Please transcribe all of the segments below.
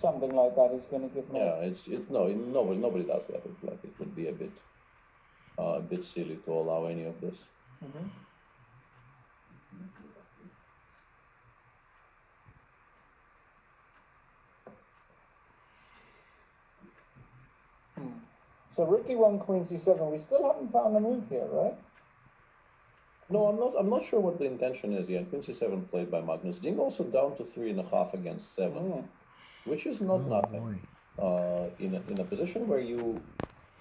something like that is going to give me. Yeah, nobody does that. Like it would be a bit silly to allow any of this. Mm-hmm. So rook d1, queen c7. We still haven't found a move here, right? No, I'm not sure what the intention is yet. Queen c7 played by Magnus. Ding also down to 3.5 against 7, which is not nothing. In a position where you,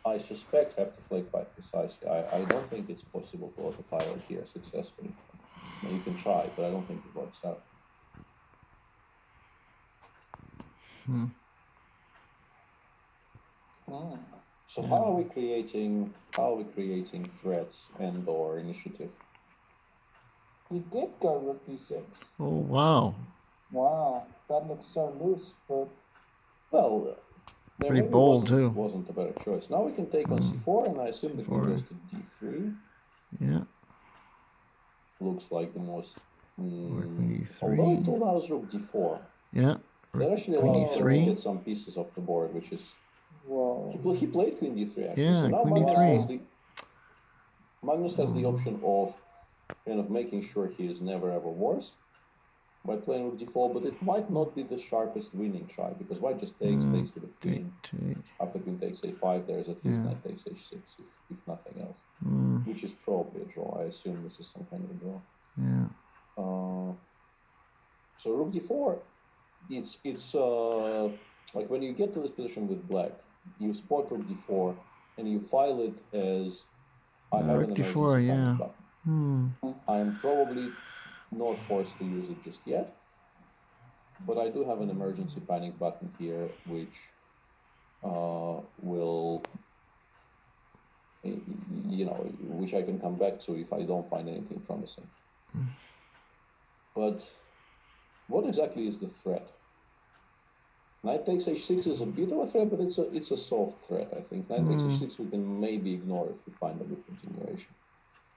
I suspect, have to play quite precisely. I don't think it's possible to autopilot here successfully. Now, you can try, but I don't think it works out. So how are we creating threats and/or initiative? You did go rook d6. Oh wow! Wow, that looks so loose, but well, there pretty maybe bold too. Wasn't a better choice. Now we can take on c4, and I assume the queen goes to d3. Yeah. Looks like the most. D3. Although it allows rook d4. Yeah. That actually allows him to get some pieces off the board, which is. Whoa. He played queen d3 actually. Yeah, so now queen Magnus has the option of kind of making sure he is never ever worse by playing rook d4, but it might not be the sharpest winning try because white just takes with the queen. After queen takes a5, there's at least knight takes h6, if nothing else, which is probably a draw. I assume this is some kind of a draw. Yeah. So rook d4, it's like when you get to this position with black, you spot rook d4 and you file it as I have an emergency panic button. I'm probably not forced to use it just yet, but I do have an emergency panic button here, which will, which I can come back to if I don't find anything promising. But what exactly is the threat? Knight takes h6 is a bit of a threat, but it's a soft threat, I think. Knight takes h6 we can maybe ignore if we find a good continuation.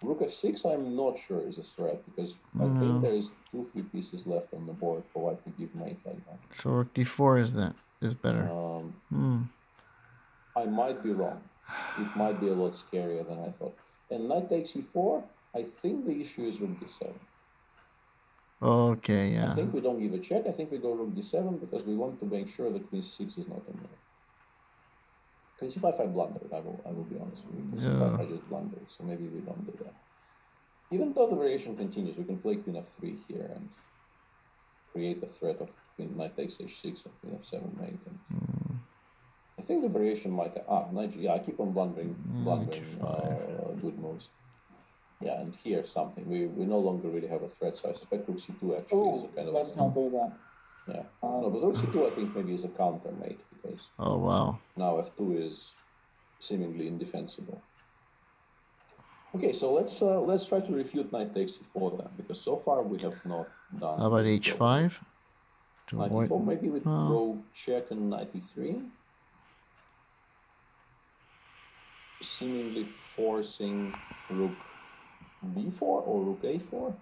Rook f6 I'm not sure is a threat because I think there's 2-3 pieces left on the board for white to give mate like that. So rook d4 is better. I might be wrong. It might be a lot scarier than I thought. And knight takes e4, I think the issue is rook d7. Okay, yeah. I think we don't give a check. I think we go rook d7 because we want to make sure that queen c6 is not in there. Queen c5 I blundered, I will be honest with you. Queen c5 I just blundered, so maybe we don't do that. Even though the variation continues, we can play queen f3 here and create a threat of queen knight takes h6 and queen f7 mate. And I think the variation might I keep on blundering good moves. Yeah, and here's something. We no longer really have a threat, so I suspect rook c2 actually is a kind of. Let's not do that. Yeah. No, but rook c2 I think maybe is a counter mate because. Oh wow. Now f2 is seemingly indefensible. Okay, so let's try to refute knight takes e4 then, because so far we have not done. How about h5? Knight e4, maybe we go check and knight e3. Seemingly forcing rook b4 or rook a4?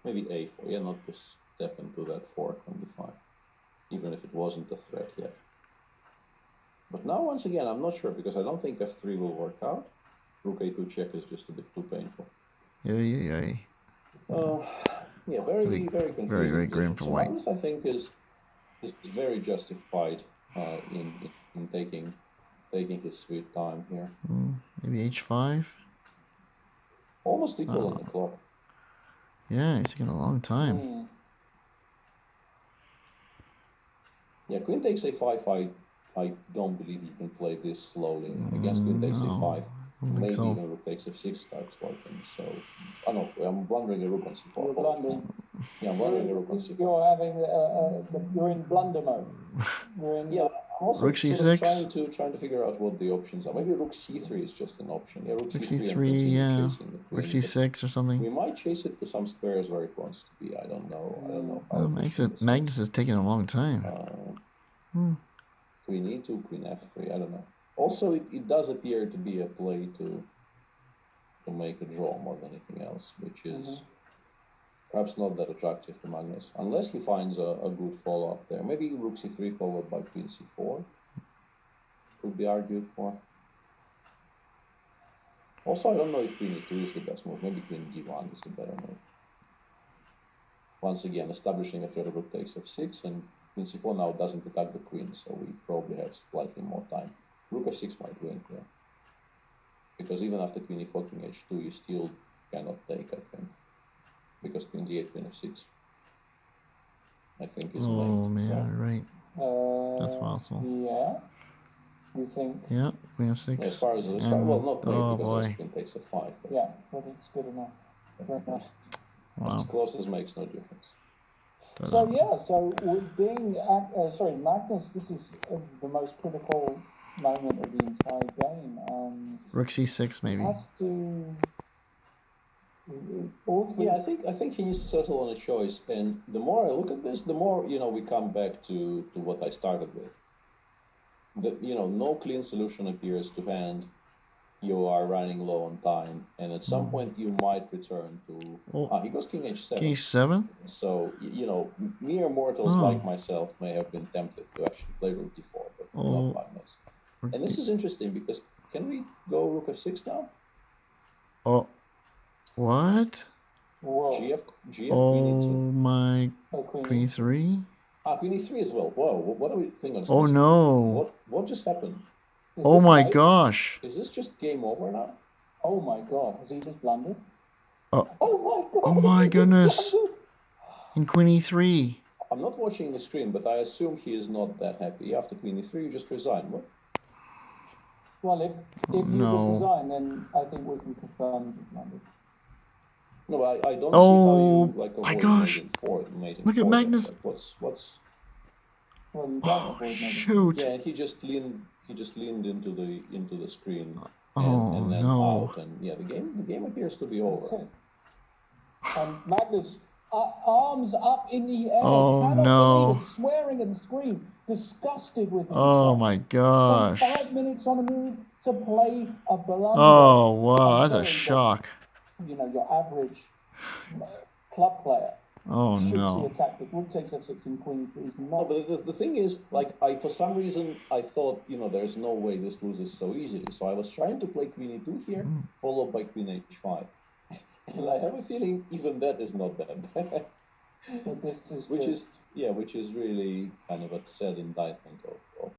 Maybe a4, yeah, not to step into that fork on d5, even if it wasn't a threat yet. But now, once again, I'm not sure, because I don't think f3 will work out. Rook a2 check is just a bit too painful. Yeah, very confusing. Very grim for white. Magnus, I think, is very justified in taking his sweet time here. Maybe h5? Almost equal on the clock. Yeah, it's taking a long time. Yeah, queen takes a5, I don't believe you can play this slowly. Against queen takes a5. Maybe even rook takes f6 starts working. So, no, I'm blundering a rook on c4. You're blundering. Yeah, I'm blundering a rook on c4. You're having you're in blunder mode. Yeah, I'm also rook c6? trying to figure out what the options are. Maybe rook c3 is just an option. Yeah, rook c3 and continue chasing the queen. Rook c6 or something. We might chase it to some squares where it wants to be. I don't know. Magnus is taking a long time. Queen e2, queen f3. I don't know. Also, it does appear to be a play to make a draw more than anything else, which is perhaps not that attractive to Magnus, unless he finds a good follow-up there. Maybe rook c3 followed by queen c4 could be argued for. Also, I don't know if queen e2 is the best move. Maybe queen d1 is the better move. Once again, establishing a threat of rook takes f6, and queen c4 now doesn't attack the queen, so we probably have slightly more time. Rook f6 might win here. Because even after queen e4, king h2, you still cannot take, I think. Because queen d8, queen f6, I think is mate. Oh man, right. That's Uh, possible. yeah. You think? Yeah, queen f6. As far as well, not mate, oh because boy. there's queen takes f5. But Yeah, but it's good enough. Good enough. Wow. as close as makes no difference. So yeah, so Magnus, this is the most critical moment of the entire game, and Rook c6 maybe. has to. All three. Yeah, I think he needs to settle on a choice. And the more I look at this, the more we come back to what I started with. That no clean solution appears to hand. You are running low on time, and at some point you might return to. He goes king h7. King h7. So mere mortals like myself may have been tempted to actually play rook d4, but not Magnus. And this is interesting because can we go rook f6 now? Oh, what? Whoa. GF Oh queen e2. my, Queen e3. Queen e3 as well. Whoa, what are we? Hang on. Oh no. What just happened? Oh my gosh. Is this just game over now? Oh my god, has he just blundered? Oh my god. Oh my goodness. In queen e3. I'm not watching the screen, but I assume he is not that happy. After queen e3, you just resign. What? Well, if you just resign, then I think we can confirm you just blundered. No, I don't see how you avoid my gosh. mating Look at Magnus. Like, what's? Well, you don't avoid mating. Shoot. Yeah, he just leaned into the screen and then no. out, and yeah, the game appears to be over. Magnus, arms up in the air, Oh, cannot no. believe it, swearing at the screen, disgusted with himself. Oh my gosh. Spent 5 minutes on a move to play a blunder. Oh wow, that's a shock. Your average club player should see attack. The rook takes f6 and queen e3 is not. No, but the thing is, like, for some reason I thought, there's no way this loses so easily. So I was trying to play queen e2 here, followed by queen h5. And I have a feeling even that is not that bad. But this is which is really kind of a sad indictment of